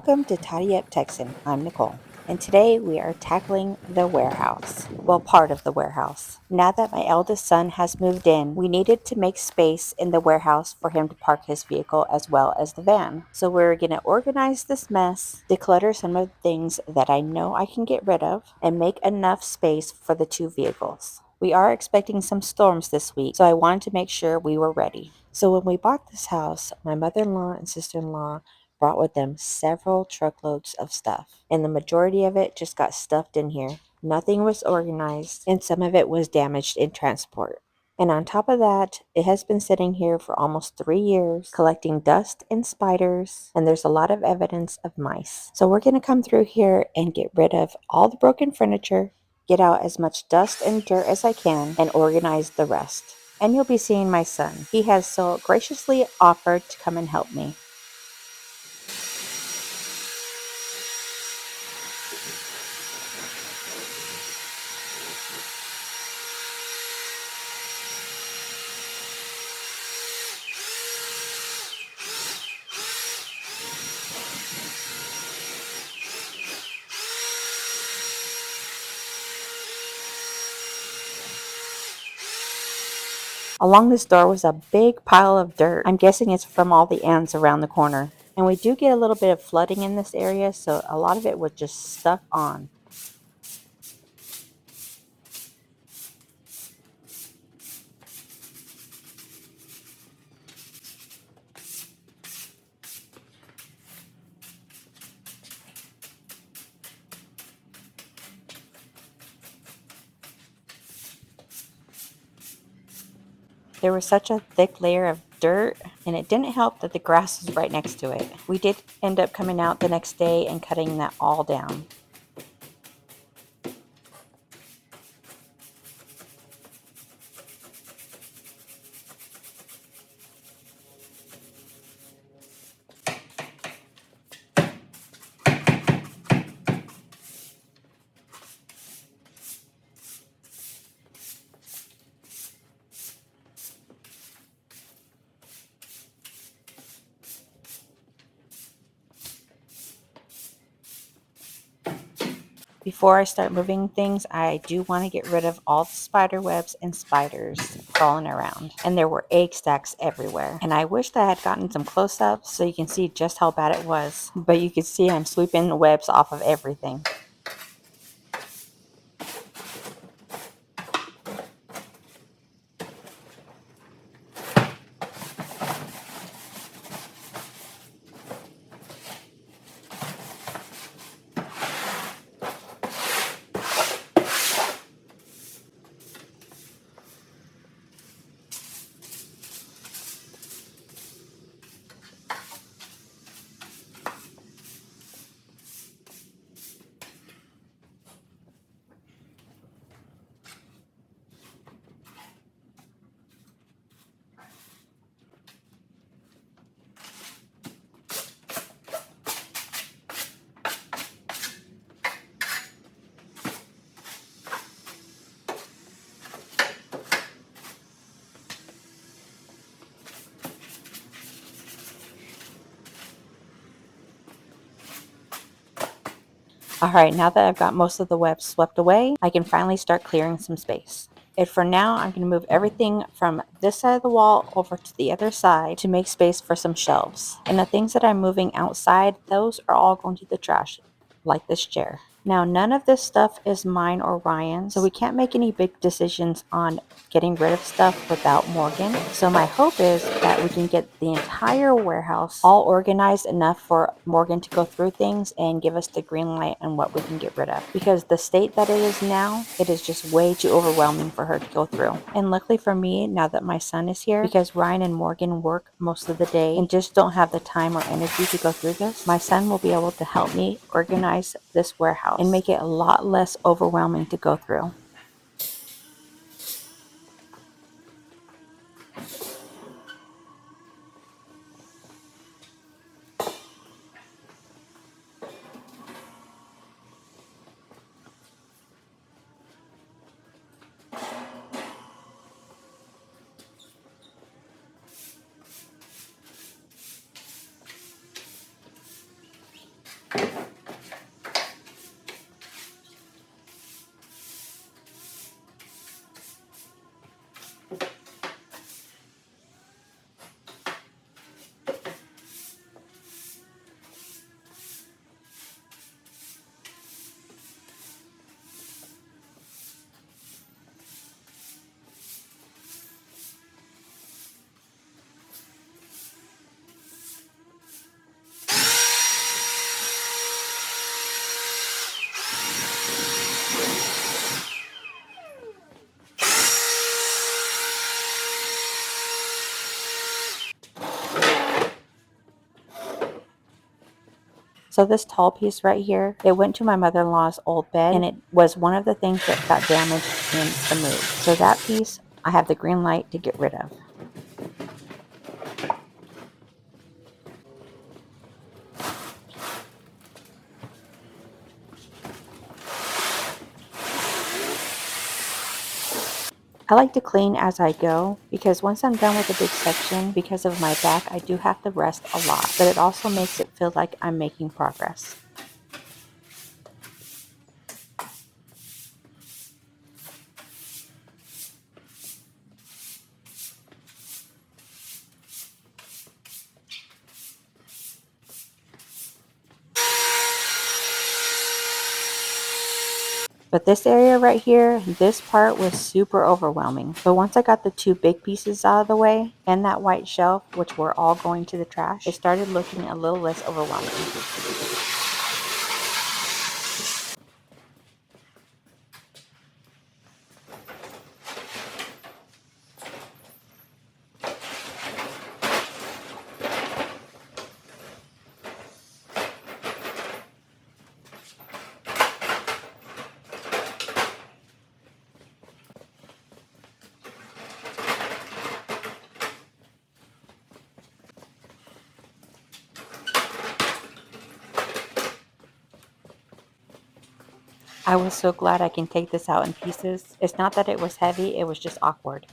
Welcome to Tidy Up Texan. I'm Nicole, and today we are tackling the warehouse. Well, part of the warehouse. Now that my eldest son has moved in, we needed to make space in the warehouse for him to park his vehicle as well as the van. So we're going to organize this mess, declutter some of the things that I know I can get rid of, and make enough space for the two vehicles. We are expecting some storms this week, so I wanted to make sure we were ready. So when we bought this house, my mother-in-law and sister-in-law brought with them several truckloads of stuff, and the majority of it just got stuffed in here. Nothing was organized, and some of it was damaged in transport. And on top of that, it has been sitting here for almost 3 years, collecting dust and spiders, and there's a lot of evidence of mice. So we're going to come through here and get rid of all the broken furniture, get out as much dust and dirt as I can, and organize the rest. And you'll be seeing my son. He has so graciously offered to come and help me. Along this door was a big pile of dirt. I'm guessing it's from all the ants around the corner. And we do get a little bit of flooding in this area, so a lot of it was just stuck on. There was such a thick layer of dirt, and it didn't help that the grass was right next to it. We did end up coming out the next day and cutting that all down. Before I start moving things, I do want to get rid of all the spider webs and spiders crawling around. And there were egg stacks everywhere. And I wished I had gotten some close-ups so you can see just how bad it was. But you can see I'm sweeping the webs off of everything. Alright, now that I've got most of the webs swept away, I can finally start clearing some space. And for now, I'm going to move everything from this side of the wall over to the other side to make space for some shelves. And the things that I'm moving outside, those are all going to the trash, like this chair. Now, none of this stuff is mine or Ryan's, so we can't make any big decisions on getting rid of stuff without Morgan. So my hope is that we can get the entire warehouse all organized enough for Morgan to go through things and give us the green light on what we can get rid of. Because the state that it is now, it is just way too overwhelming for her to go through. And luckily for me, now that my son is here, because Ryan and Morgan work most of the day and just don't have the time or energy to go through this, my son will be able to help me organize this warehouse and make it a lot less overwhelming to go through. So this tall piece right here, it went to my mother-in-law's old bed, and it was one of the things that got damaged in the move. So that piece, I have the green light to get rid of. I like to clean as I go because once I'm done with a big section, because of my back, I do have to rest a lot, but it also makes it feel like I'm making progress. But this area right here, this part was super overwhelming. But once I got the two big pieces out of the way and that white shelf, which were all going to the trash, it started looking a little less overwhelming. I was so glad I can take this out in pieces. It's not that it was heavy, it was just awkward.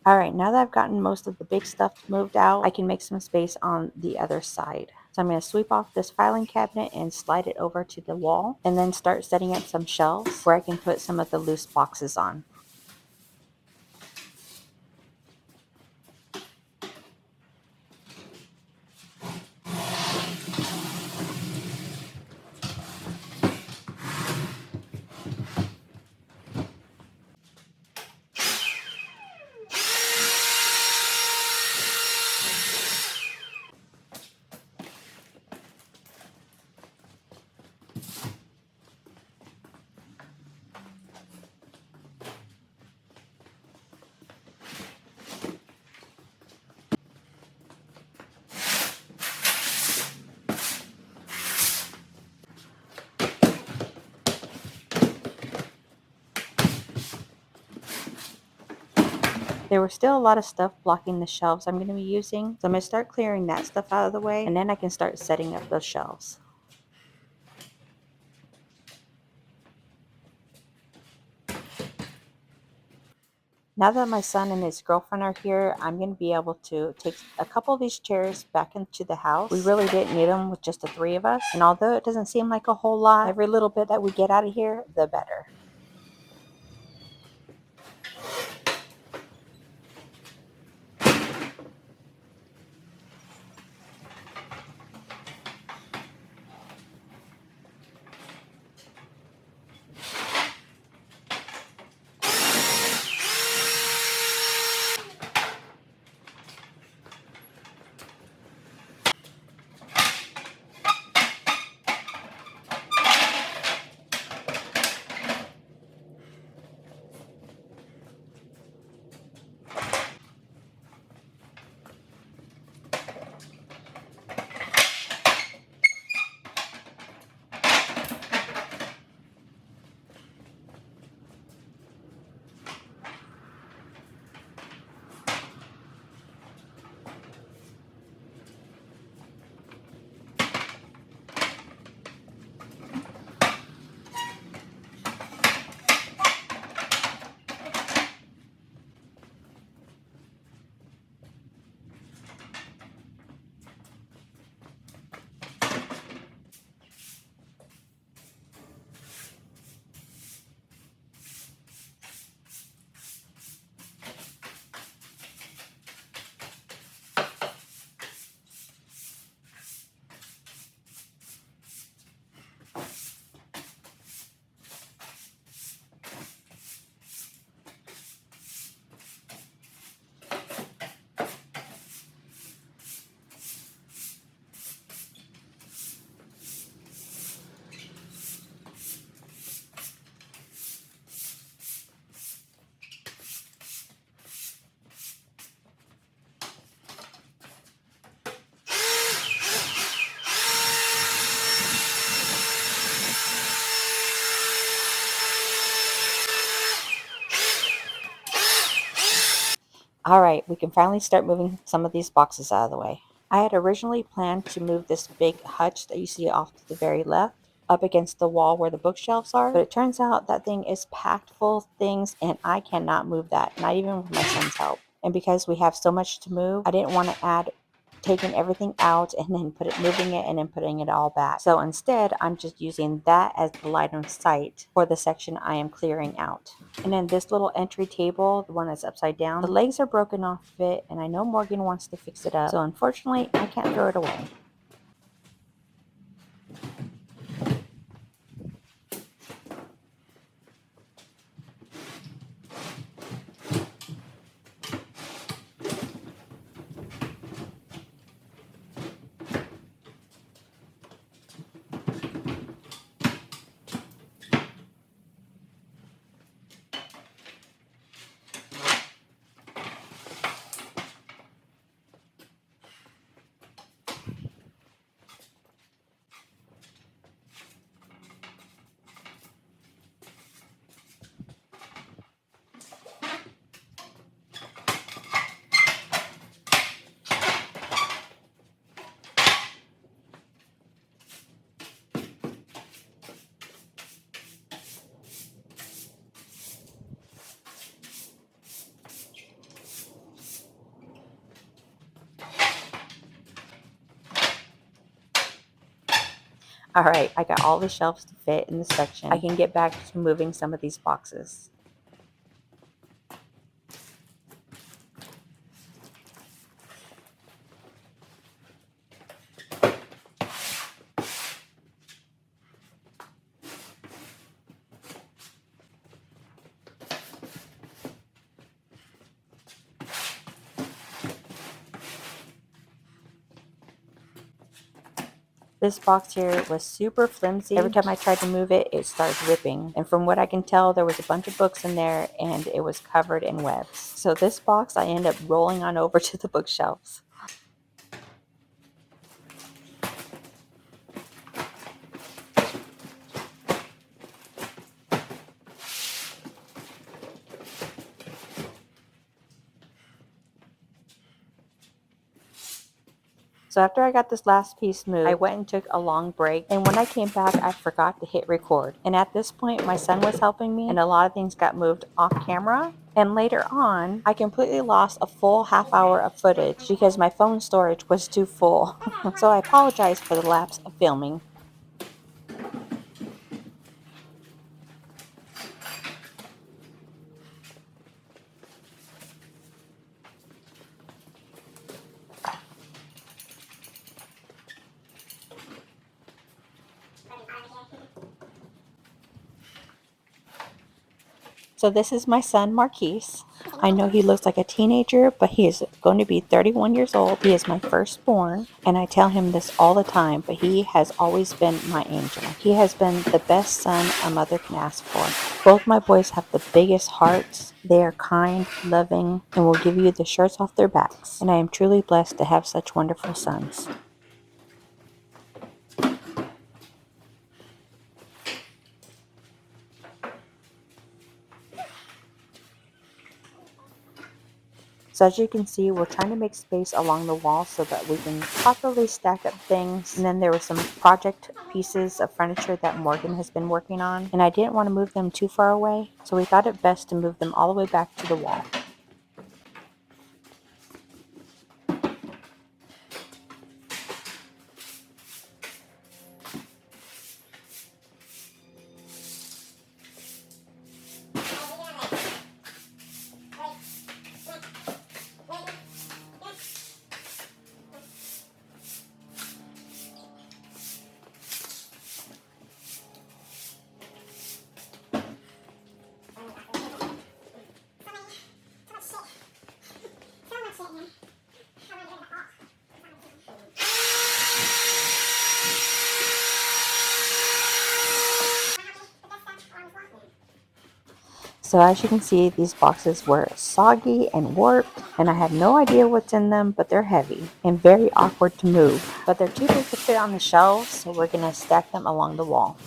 Alright, now that I've gotten most of the big stuff moved out, I can make some space on the other side. So I'm going to sweep off this filing cabinet and slide it over to the wall, and then start setting up some shelves where I can put some of the loose boxes on. There was still a lot of stuff blocking the shelves I'm going to be using, so I'm going to start clearing that stuff out of the way, and then I can start setting up those shelves. Now that my son and his girlfriend are here, I'm going to be able to take a couple of these chairs back into the house. We really didn't need them with just the three of us, and although it doesn't seem like a whole lot, every little bit that we get out of here, the better. Alright, we can finally start moving some of these boxes out of the way. I had originally planned to move this big hutch that you see off to the very left up against the wall where the bookshelves are, but it turns out that thing is packed full of things and I cannot move that, not even with my son's help. And because we have so much to move, I didn't want to add taking everything out and then moving it and then putting it all back. So instead, I'm just using that as the line of sight for the section I am clearing out. And then this little entry table, the one that's upside down, the legs are broken off of it, and I know Morgan wants to fix it up. So unfortunately, I can't throw it away. Alright, I got all the shelves to fit in the section. I can get back to moving some of these boxes. This box here was super flimsy. Every time I tried to move it, it started ripping. And from what I can tell, there was a bunch of books in there and it was covered in webs. So this box, I end up rolling on over to the bookshelves. So after I got this last piece moved, I went and took a long break. And when I came back, I forgot to hit record. And at this point, my son was helping me and a lot of things got moved off camera. And later on, I completely lost a full half hour of footage because my phone storage was too full. So I apologize for the lapse of filming. So this is my son, Marquise. I know he looks like a teenager, but he is going to be 31 years old. He is my firstborn, and I tell him this all the time, but he has always been my angel. He has been the best son a mother can ask for. Both my boys have the biggest hearts. They are kind, loving, and will give you the shirts off their backs. And I am truly blessed to have such wonderful sons. So as you can see, we're trying to make space along the wall so that we can properly stack up things. And then there were some project pieces of furniture that Morgan has been working on. And I didn't want to move them too far away, so we thought it best to move them all the way back to the wall. So as you can see, these boxes were soggy and warped, and I have no idea what's in them, but they're heavy and very awkward to move. But they're too big to fit on the shelves, so we're going to stack them along the wall.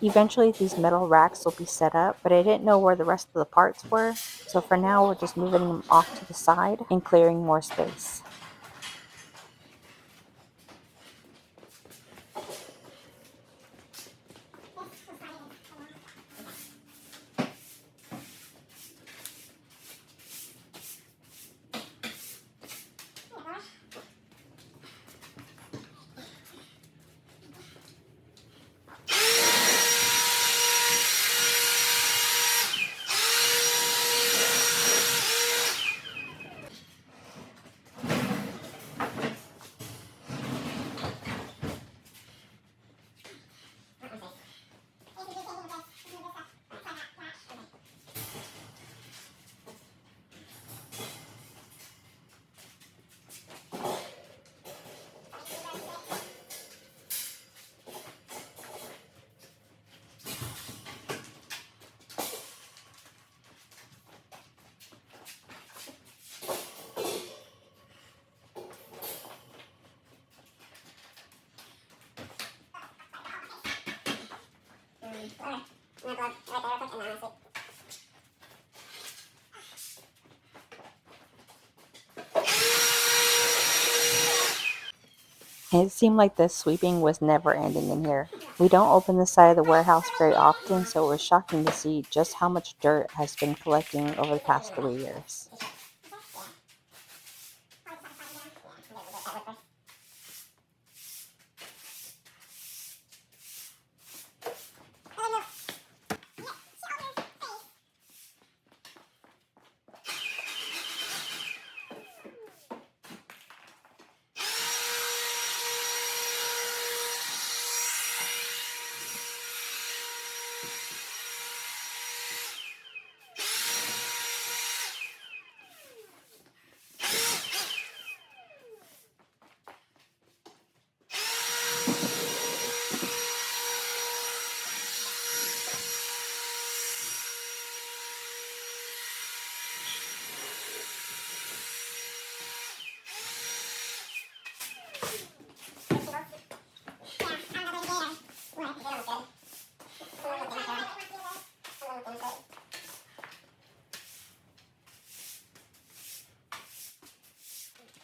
Eventually these metal racks will be set up, but I didn't know where the rest of the parts were, so for now we're just moving them off to the side and clearing more space. It seemed like the sweeping was never ending in here. We don't open the side of the warehouse very often, so it was shocking to see just how much dirt has been collecting over the past 3 years.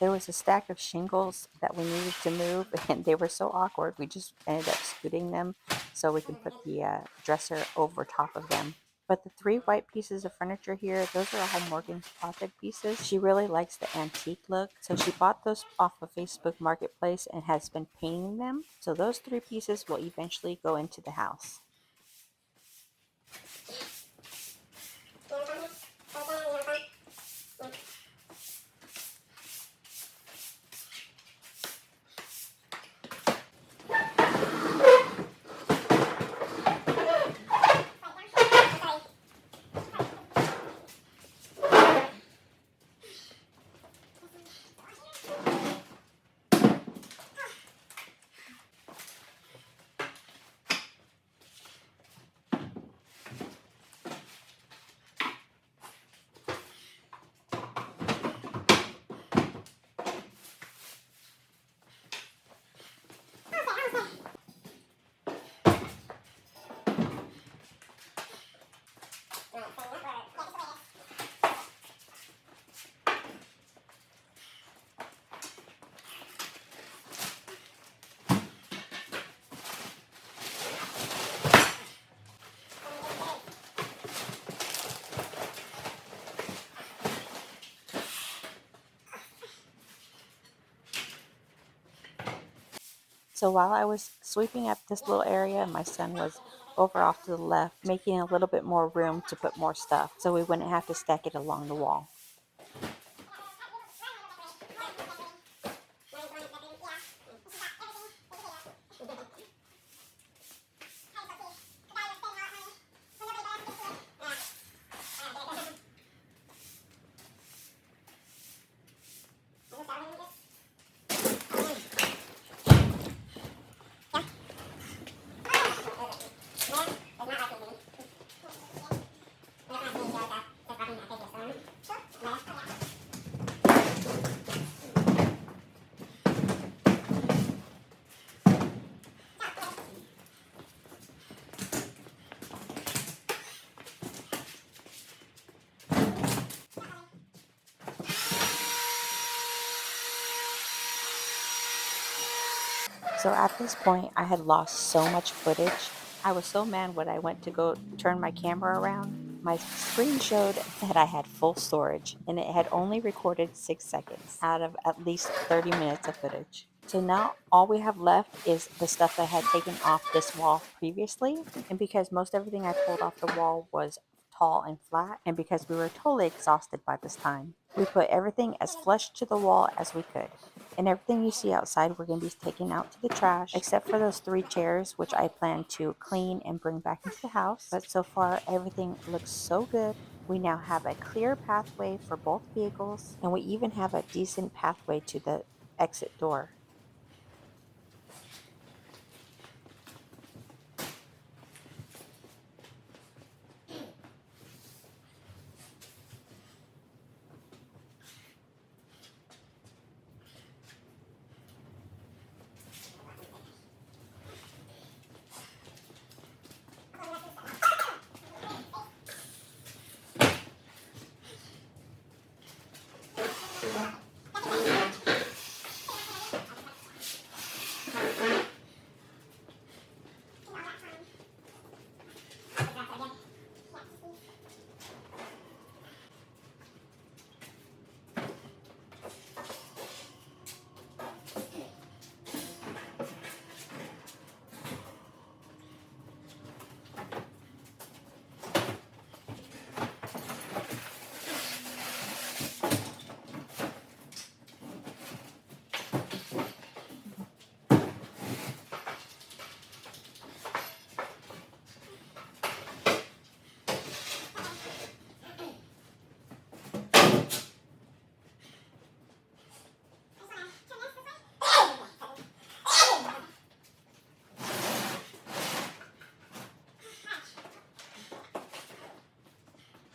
There was a stack of shingles that we needed to move, and they were so awkward, we just ended up scooting them so we can put the dresser over top of them. But the three white pieces of furniture here, those are all Morgan's project pieces. She really likes the antique look, so she bought those off of Facebook Marketplace and has been painting them. So those three pieces will eventually go into the house. So while I was sweeping up this little area, my son was over off to the left, making a little bit more room to put more stuff so we wouldn't have to stack it along the wall. So at this point, I had lost so much footage. I was so mad when I went to go turn my camera around. My screen showed that I had full storage and it had only recorded 6 seconds out of at least 30 minutes of footage. So now all we have left is the stuff I had taken off this wall previously. And because most everything I pulled off the wall was tall and flat, and because we were totally exhausted by this time, we put everything as flush to the wall as we could. And everything you see outside, we're going to be taking out to the trash, except for those 3 chairs, which I plan to clean and bring back into the house. But so far, everything looks so good. We now have a clear pathway for both vehicles, and we even have a decent pathway to the exit door.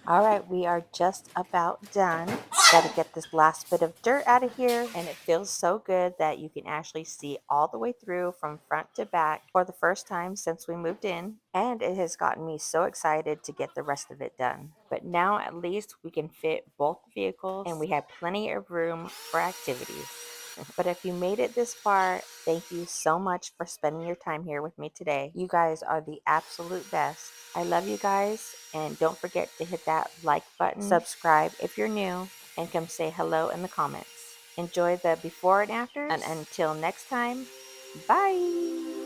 All right, we are just about done. Got to get this last bit of dirt out of here, and it feels so good that you can actually see all the way through from front to back for the first time since we moved in, and it has gotten me so excited to get the rest of it done. But now at least we can fit both vehicles, and we have plenty of room for activities. But if you made it this far, thank you so much for spending your time here with me today. You guys are the absolute best. I love you guys, and don't forget to hit that like button, subscribe if you're new, and come say hello in the comments. Enjoy the before and after, and until next time, bye!